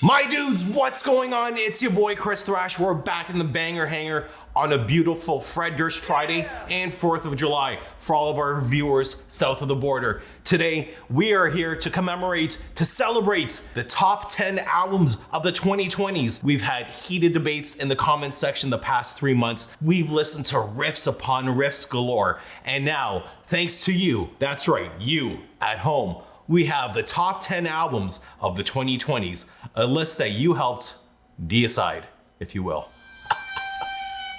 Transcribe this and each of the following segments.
My dudes, what's going on? It's your boy Chris Thrash. We're back in the banger hangar on a beautiful Fred Durst Friday and 4th of July for all of our viewers south of the border. Today, we are here to commemorate, to celebrate the top 10 albums of the 2020s. We've had heated debates in the comments section the past 3 months. We've listened to riffs upon riffs galore. And now, thanks to you, that's right, you at home, we have the top 10 albums of the 2020s, a list that you helped decide, if you will.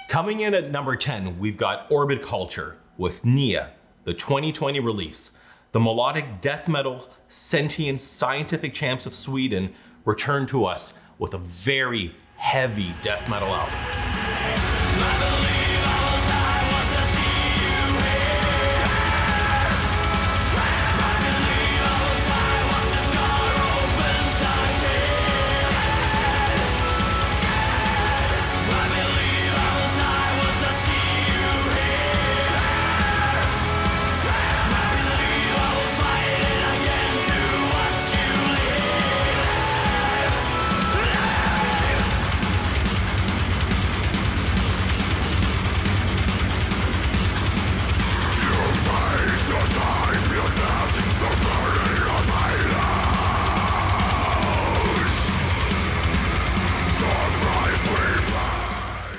Coming in at number 10, we've got Orbit Culture with Nia, the 2020 release. The melodic death metal sentient scientific champs of Sweden return to us with a very heavy death metal album.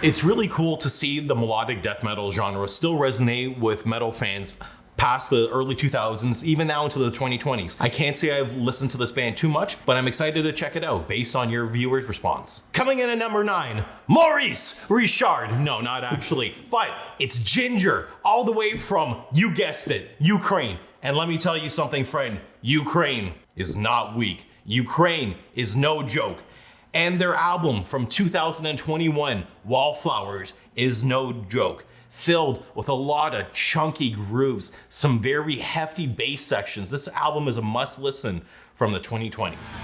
It's really cool to see the melodic death metal genre still resonate with metal fans past the early 2000s, even now into the 2020s. I can't say I've listened to this band too much, but I'm excited to check it out based on your viewers' response. Coming in at number 9, Maurice Richard. No, not actually, but it's Ginger, all the way from, you guessed it, Ukraine. And let me tell you something, friend, Ukraine is not weak. Ukraine is no joke. And their album from 2021, Wallflowers, is no joke. Filled with a lot of chunky grooves, some very hefty bass sections. This album is a must listen from the 2020s.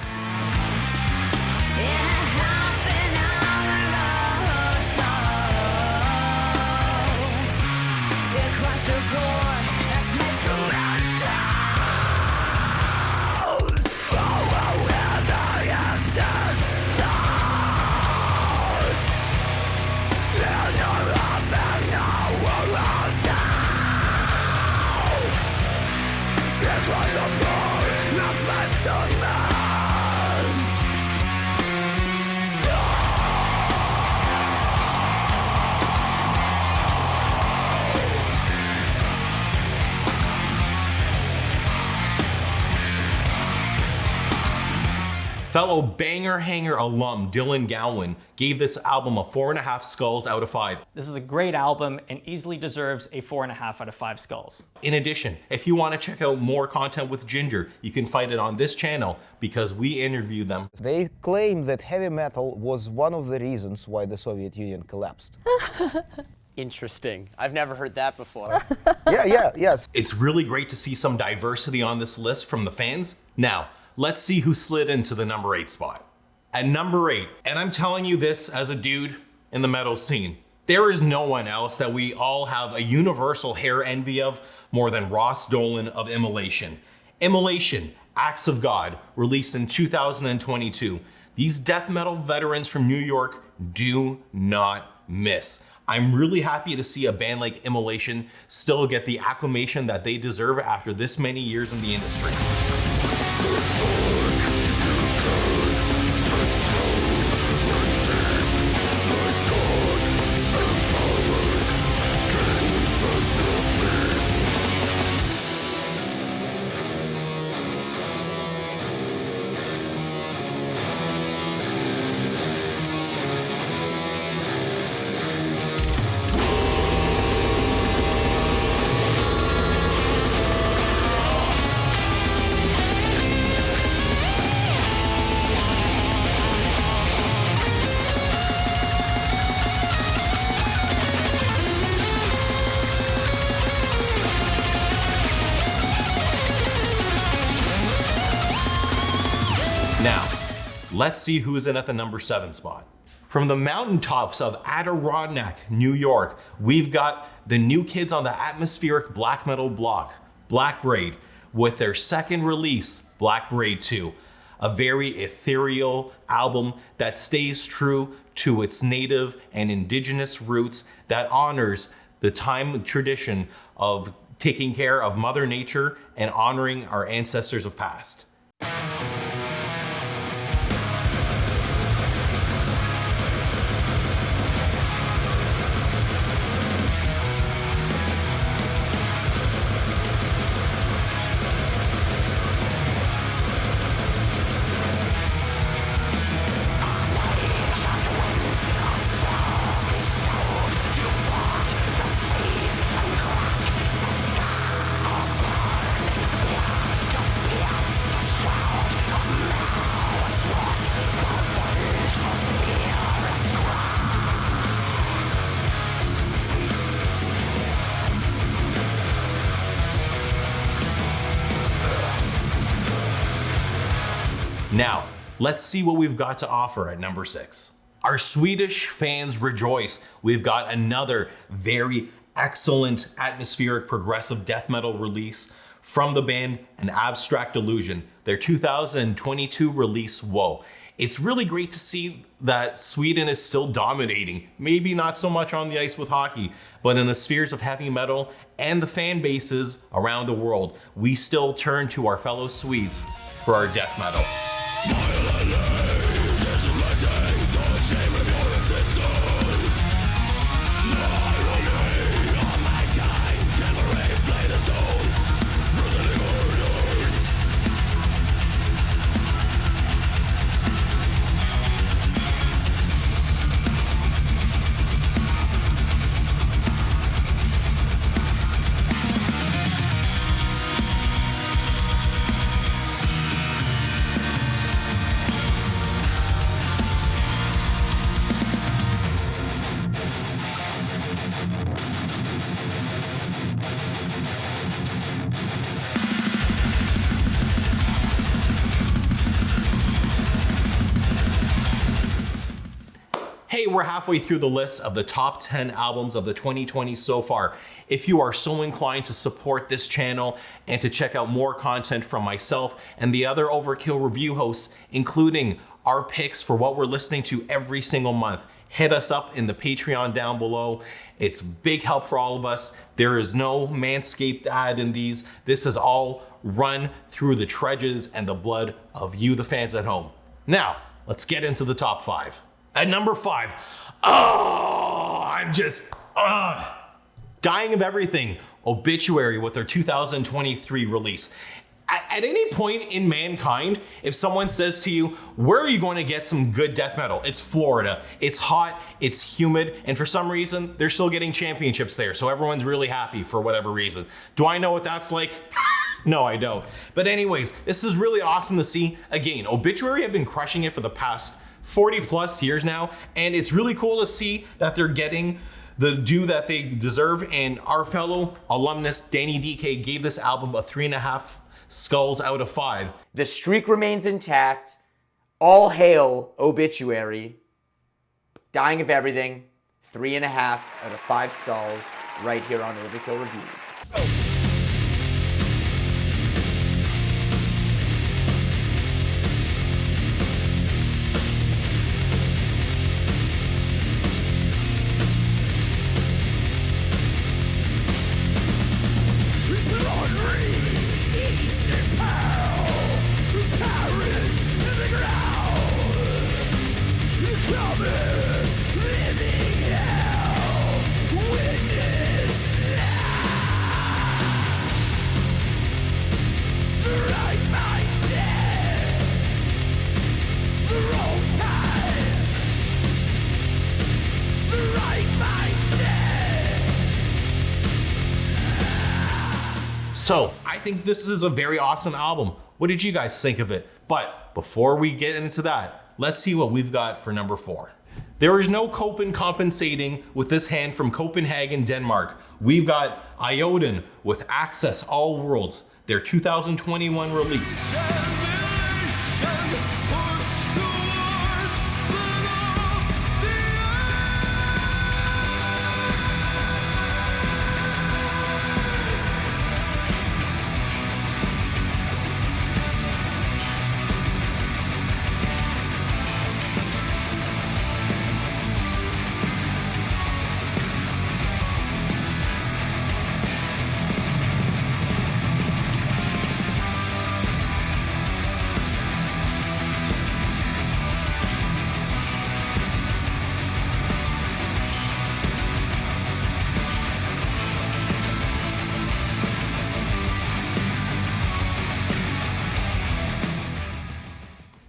Fellow Banger Hanger alum Dylan Gowan gave this album a 4.5 skulls out of 5. This is a great album and easily deserves a 4.5 out of 5 skulls. In addition, if you want to check out more content with Ginger, you can find it on this channel because we interviewed them. They claim that heavy metal was one of the reasons why the Soviet Union collapsed. Interesting. I've never heard that before. Yes. It's really great to see some diversity on this list from the fans. Now, let's see who slid into the number 8 spot. At number 8, and I'm telling you this as a dude in the metal scene, there is no one else that we all have a universal hair envy of more than Ross Dolan of Immulation. Immulation, Acts of God, released in 2022. These death metal veterans from New York do not miss. I'm really happy to see a band like Immulation still get the acclamation that they deserve after this many years in the industry. Now, let's see who's in at the number 7 spot. From the mountaintops of Adirondack, New York, we've got the new kids on the atmospheric black metal block, Black Braid, with their second release, Black Braid 2. a very ethereal album that stays true to its native and indigenous roots, that honors the time tradition of taking care of Mother Nature and honoring our ancestors of past. Now, let's see what we've got to offer at number 6. Our Swedish fans rejoice. We've got another very excellent atmospheric progressive death metal release from the band An Abstract Illusion, their 2022 release, Woe. It's really great to see that Sweden is still dominating, maybe not so much on the ice with hockey, but in the spheres of heavy metal and the fan bases around the world. We still turn to our fellow Swedes for our death metal. Hey, we're halfway through the list of the top 10 albums of the 2020s so far. If you are so inclined to support this channel and to check out more content from myself and the other Overkill review hosts, including our picks for what we're listening to every single month, hit us up in the Patreon down below. It's big help for all of us. There is no Manscaped ad in these. This is all run through the treads and the blood of you, the fans at home. Now, let's get into the top 5. At number 5, Dying of Everything, Obituary with their 2023 release. At any point in mankind, if someone says to you, where are you going to get some good death metal? It's Florida. It's hot, it's humid, and for some reason, they're still getting championships there, so everyone's really happy for whatever reason. Do I know what that's like? No, I don't. But anyways, this is really awesome to see. Again, Obituary have been crushing it for the past 40 plus years now, and it's really cool to see that they're getting the due that they deserve. And our fellow alumnus Danny DK gave this album a 3.5 skulls out of 5. The streak remains intact. All hail Obituary. Dying of Everything, 3.5 out of 5 skulls right here on Overkill Reviews. So I think this is a very awesome album. What did you guys think of it? But before we get into that, let's see what we've got for number 4. There is no compensating with this hand from Copenhagen, Denmark. We've got Iodin with Access All Worlds, their 2021 release.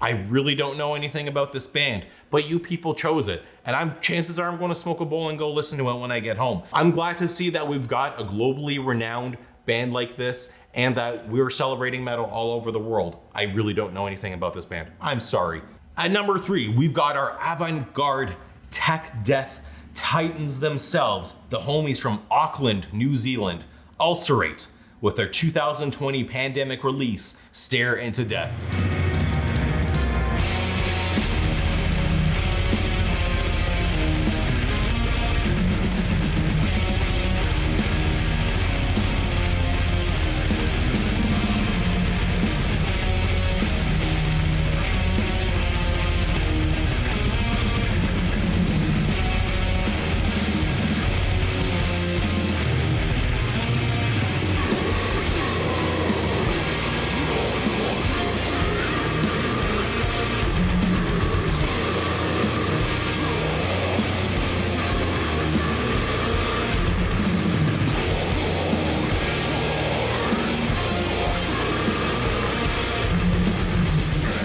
I really don't know anything about this band, but you people chose it. And chances are I'm going to smoke a bowl and go listen to it when I get home. I'm glad to see that we've got a globally renowned band like this and that we're celebrating metal all over the world. I really don't know anything about this band. I'm sorry. At number 3, we've got our avant-garde tech death titans themselves, the homies from Auckland, New Zealand, Ulcerate, with their 2020 pandemic release, Stare into Death.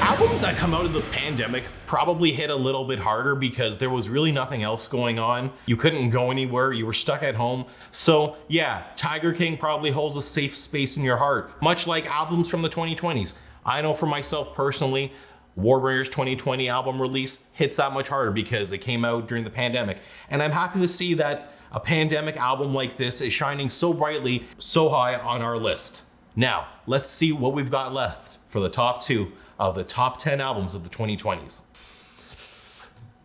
Albums that come out of the pandemic probably hit a little bit harder because there was really nothing else going on. You couldn't go anywhere, you were stuck at home. So yeah, Tiger King probably holds a safe space in your heart, much like albums from the 2020s. I know for myself personally, Warbringer's 2020 album release hits that much harder because it came out during the pandemic. And I'm happy to see that a pandemic album like this is shining so brightly, so high on our list. Now, let's see what we've got left for the top 2 of the top 10 albums of the 2020s.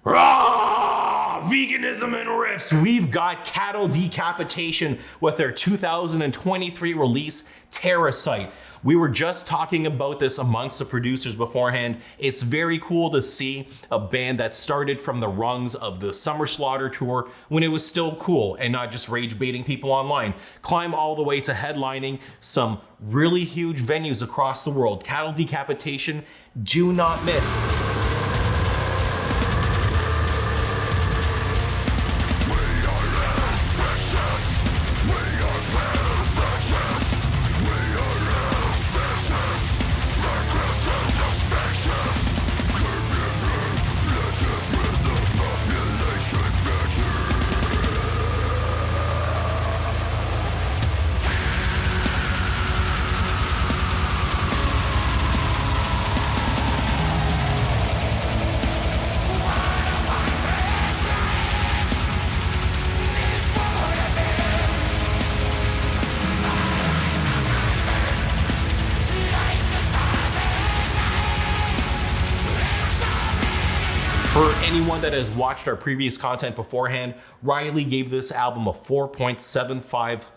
Rah! Veganism and riffs. We've got Cattle Decapitation with their 2023 release, Terrasite. We were just talking about this amongst the producers beforehand. It's very cool to see a band that started from the rungs of the Summer Slaughter tour when it was still cool and not just rage baiting people online, climb all the way to headlining some really huge venues across the world. Cattle Decapitation, do not miss. For anyone that has watched our previous content beforehand, Riley gave this album a 4.75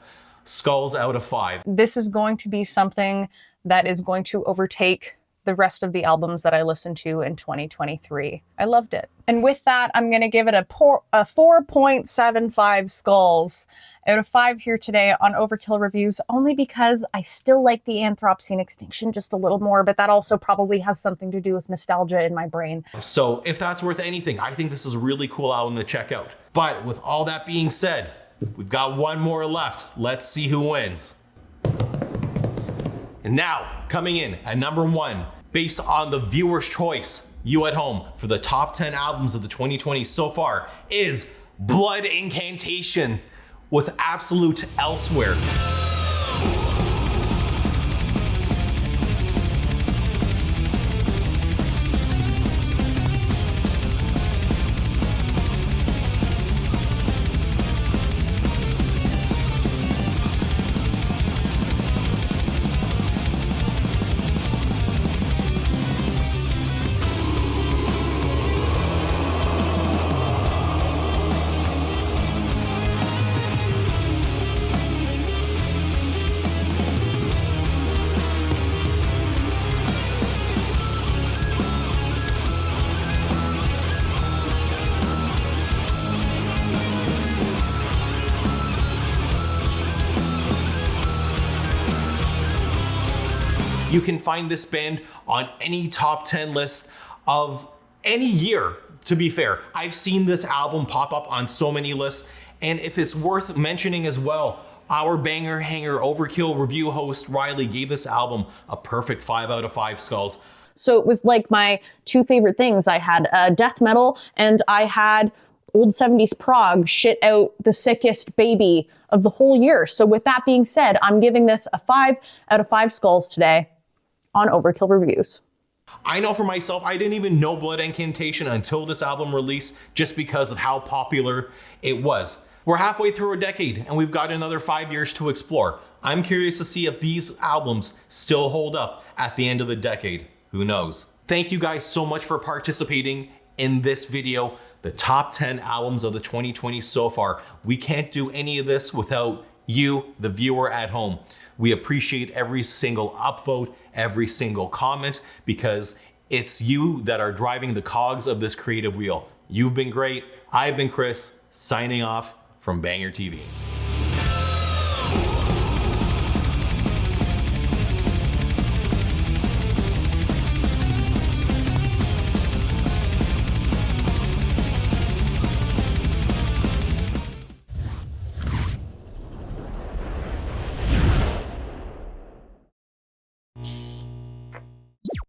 skulls out of 5. This is going to be something that is going to overtake the rest of the albums that I listened to in 2023. I loved it. And with that, I'm going to give it a 4.75 skulls out of 5 here today on Overkill Reviews, only because I still like the Anthropocene extinction just a little more, but that also probably has something to do with nostalgia in my brain. So if that's worth anything, I think this is a really cool album to check out. But with all that being said, we've got one more left. Let's see who wins. And now, coming in at number 1, based on the viewer's choice, you at home, for the top 10 albums of the 2020s so far, is Blood Incantation with Absolute Elsewhere. You can find this band on any top 10 list of any year, to be fair. I've seen this album pop up on so many lists, and if it's worth mentioning as well, our Banger Hanger Overkill review host Riley gave this album a perfect 5 out of 5 skulls. So it was like my two favorite things. I had death metal and I had old 70s prog shit out the sickest baby of the whole year. So with that being said, I'm giving this a 5 out of 5 skulls today on Overkill Reviews. I know for myself, I didn't even know Blood Incantation until this album release, just because of how popular it was. We're halfway through a decade and we've got another 5 years to explore. I'm curious to see if these albums still hold up at the end of the decade. Who knows? Thank you guys so much for participating in this video. The top 10 albums of the 2020s so far. We can't do any of this without you, the viewer at home. We appreciate every single upvote, every single comment, because it's you that are driving the cogs of this creative wheel. You've been great. I've been Chris, signing off from BangerTV.